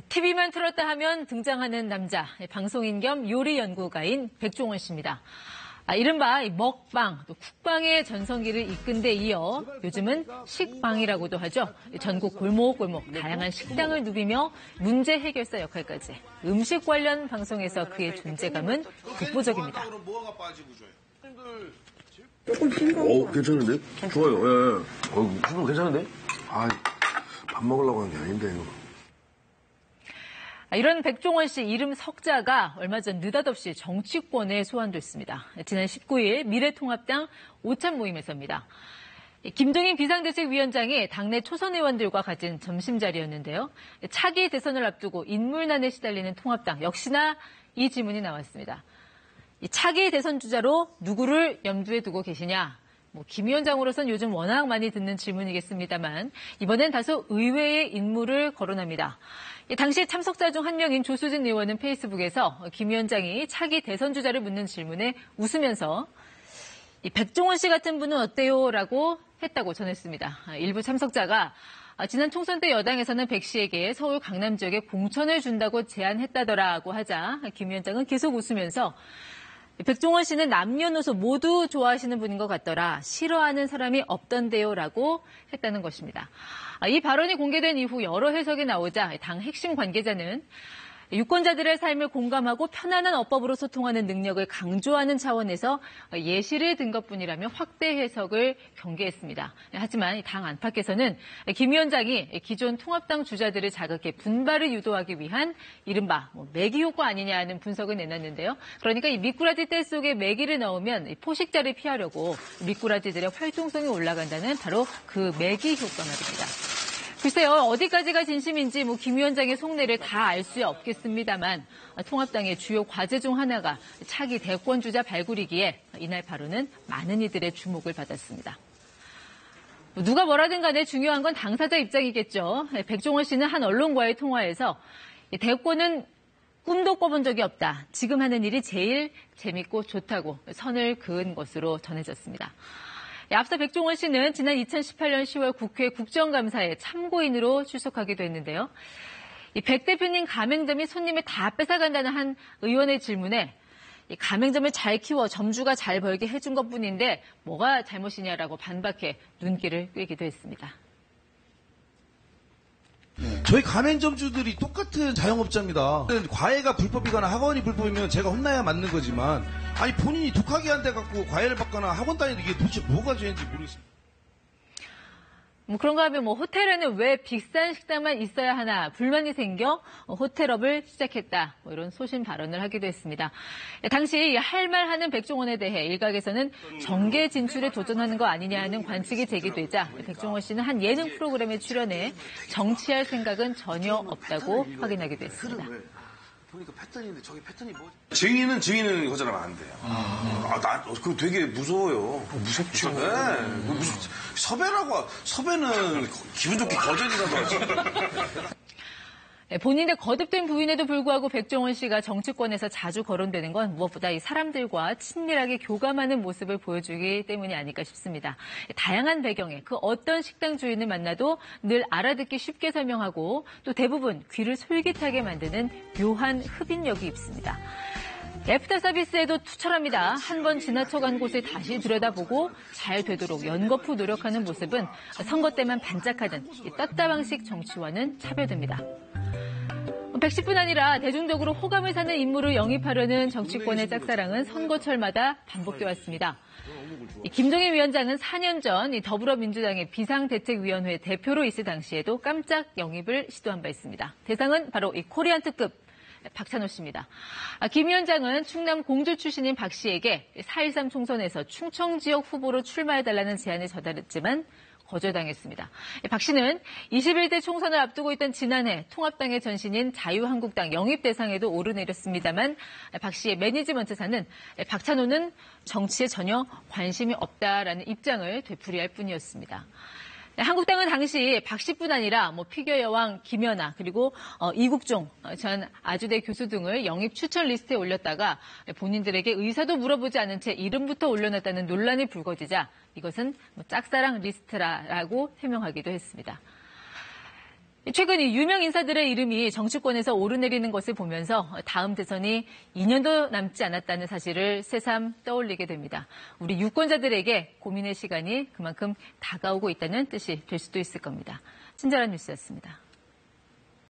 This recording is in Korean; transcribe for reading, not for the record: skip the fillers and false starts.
TV만 틀었다 하면 등장하는 남자, 방송인 겸 요리 연구가인 백종원 씨입니다. 이른바 먹방, 또 국방의 전성기를 이끈 데 이어 요즘은 식방이라고도 하죠. 전국 골목골목 다양한 식당을 누비며 문제 해결사 역할까지. 음식 관련 방송에서 그의 존재감은 독보적입니다. 조금 싱거워. 괜찮은데? 좋아요. 예. 괜찮은데? 밥 먹으려고 하는 게 아닌데, 이거. 이런 백종원 씨 이름 석자가 얼마 전 느닷없이 정치권에 소환됐습니다. 지난 19일 미래통합당 오찬 모임에서입니다. 김종인 비상대책위원장이 당내 초선 의원들과 가진 점심자리였는데요. 차기 대선을 앞두고 인물난에 시달리는 통합당 역시나 이 질문이 나왔습니다. 이 차기 대선 주자로 누구를 염두에 두고 계시냐? 김 위원장으로서는 요즘 워낙 많이 듣는 질문이겠습니다만 이번엔 다소 의외의 인물을 거론합니다. 당시 참석자 중 한 명인 조수진 의원은 페이스북에서 김 위원장이 차기 대선 주자를 묻는 질문에 웃으면서 백종원 씨 같은 분은 어때요? 라고 했다고 전했습니다. 일부 참석자가 지난 총선 때 여당에서는 백 씨에게 서울 강남 지역에 공천을 준다고 제안했다더라고 하자 김 위원장은 계속 웃으면서 백종원 씨는 남녀노소 모두 좋아하시는 분인 것 같더라. 싫어하는 사람이 없던데요라고 했다는 것입니다. 이 발언이 공개된 이후 여러 해석이 나오자 당 핵심 관계자는 유권자들의 삶을 공감하고 편안한 어법으로 소통하는 능력을 강조하는 차원에서 예시를 든 것뿐이라며 확대 해석을 경계했습니다. 하지만 당 안팎에서는 김 위원장이 기존 통합당 주자들을 자극해 분발을 유도하기 위한 이른바 매기 효과 아니냐는 분석을 내놨는데요. 그러니까 이 미꾸라지 떼 속에 매기를 넣으면 포식자를 피하려고 미꾸라지들의 활동성이 올라간다는 바로 그 매기 효과 말입니다. 글쎄요, 어디까지가 진심인지 김 위원장의 속내를 다 알 수 없겠습니다만 통합당의 주요 과제 중 하나가 차기 대권 주자 발굴이기에 이날 발언은 많은 이들의 주목을 받았습니다. 누가 뭐라든 간에 중요한 건 당사자 입장이겠죠. 백종원 씨는 한 언론과의 통화에서 대권은 꿈도 꿔본 적이 없다. 지금 하는 일이 제일 재밌고 좋다고 선을 그은 것으로 전해졌습니다. 앞서 백종원 씨는 지난 2018년 10월 국회 국정감사에 참고인으로 출석하기도 했는데요. 백 대표님 가맹점이 손님을 다 뺏어간다는 한 의원의 질문에 가맹점을 잘 키워 점주가 잘 벌게 해준 것뿐인데 뭐가 잘못이냐라고 반박해 눈길을 끄기도 했습니다. 저희 가맹점주들이 똑같은 자영업자입니다. 과외가 불법이거나 학원이 불법이면 제가 혼나야 맞는 거지만 본인이 독하게 한 데 갖고 과외를 받거나 학원 다니는 게 도대체 뭐가 죄인지 모르겠습니다. 그런가 하면 호텔에는 왜 비싼 식당만 있어야 하나 불만이 생겨 호텔업을 시작했다. 이런 소신 발언을 하기도 했습니다. 당시 할 말 하는 백종원에 대해 일각에서는 정계 진출에 도전하는 거 아니냐는 관측이 제기되자 백종원 씨는 한 예능 프로그램에 출연해 정치할 생각은 전혀 없다고 확인하기도 했습니다. 보니까 패턴인데 저게 패턴이 뭐? 증인은 거절하면 안 돼요. 그거 되게 무서워요. 무섭죠. 네. 무슨 섭외는 기분 좋게 거절이라도 하지. 본인의 거듭된 부인에도 불구하고 백종원 씨가 정치권에서 자주 거론되는 건 무엇보다 이 사람들과 친밀하게 교감하는 모습을 보여주기 때문이 아닐까 싶습니다. 다양한 배경의 그 어떤 식당 주인을 만나도 늘 알아듣기 쉽게 설명하고 또 대부분 귀를 솔깃하게 만드는 묘한 흡인력이 있습니다. 애프터 서비스에도 투철합니다. 한 번 지나쳐간 곳을 다시 들여다보고 잘 되도록 연거푸 노력하는 모습은 선거 때만 반짝하던 이 떴다방식 정치와는 차별됩니다. 백 씨뿐 아니라 대중적으로 호감을 사는 인물을 영입하려는 정치권의 짝사랑은 선거철마다 반복돼 왔습니다. 김종인 위원장은 4년 전 더불어민주당의 비상대책위원회 대표로 있을 당시에도 깜짝 영입을 시도한 바 있습니다. 대상은 바로 이 코리안 특급 박찬호 씨입니다. 김 위원장은 충남 공주 출신인 박 씨에게 4.13 총선에서 충청 지역 후보로 출마해달라는 제안을 전달했지만 거절당했습니다. 박 씨는 21대 총선을 앞두고 있던 지난해 통합당의 전신인 자유한국당 영입 대상에도 오르내렸습니다만 박 씨의 매니지먼트사는 박찬호는 정치에 전혀 관심이 없다라는 입장을 되풀이할 뿐이었습니다. 한국당은 당시 박씨뿐 아니라 피겨 여왕 김연아 그리고 이국종 전 아주대 교수 등을 영입 추천 리스트에 올렸다가 본인들에게 의사도 물어보지 않은 채 이름부터 올려놨다는 논란이 불거지자 이것은 짝사랑 리스트라고 해명하기도 했습니다. 최근 이 유명 인사들의 이름이 정치권에서 오르내리는 것을 보면서 다음 대선이 2년도 남지 않았다는 사실을 새삼 떠올리게 됩니다. 우리 유권자들에게 고민의 시간이 그만큼 다가오고 있다는 뜻이 될 수도 있을 겁니다. 친절한 뉴스였습니다.